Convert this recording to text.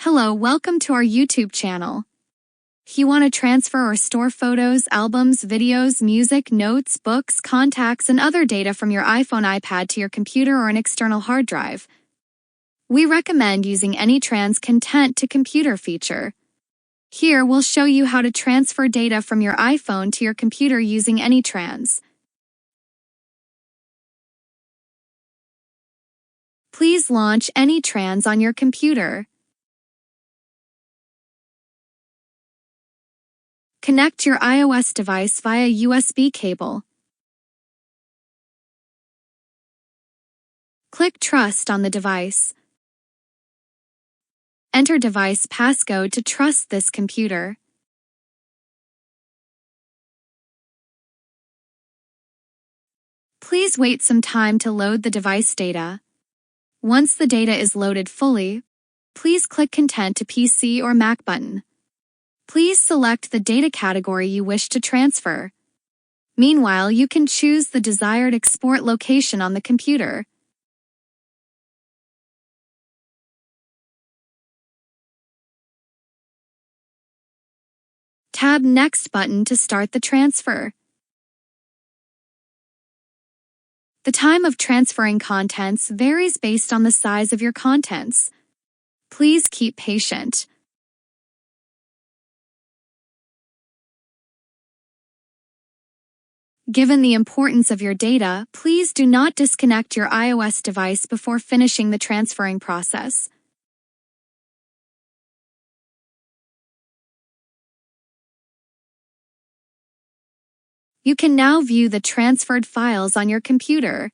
Hello, welcome to our YouTube channel. If you want to transfer or store photos, albums, videos, music, notes, books, contacts, and other data from your iPhone, iPad to your computer or an external hard drive, we recommend using AnyTrans Content to Computer feature. Here, we'll show you how to transfer data from your iPhone to your computer using AnyTrans. Please launch AnyTrans on your computer. Connect your iOS device via USB cable. Click Trust on the device. Enter device passcode to trust this computer. Please wait some time to load the device data. Once the data is loaded fully, please click Content to PC or Mac button. Please select the data category you wish to transfer. Meanwhile, you can choose the desired export location on the computer. Tab Next button to start the transfer. The time of transferring contents varies based on the size of your contents. Please keep patient. Given the importance of your data, please do not disconnect your iOS device before finishing the transferring process. You can now view the transferred files on your computer.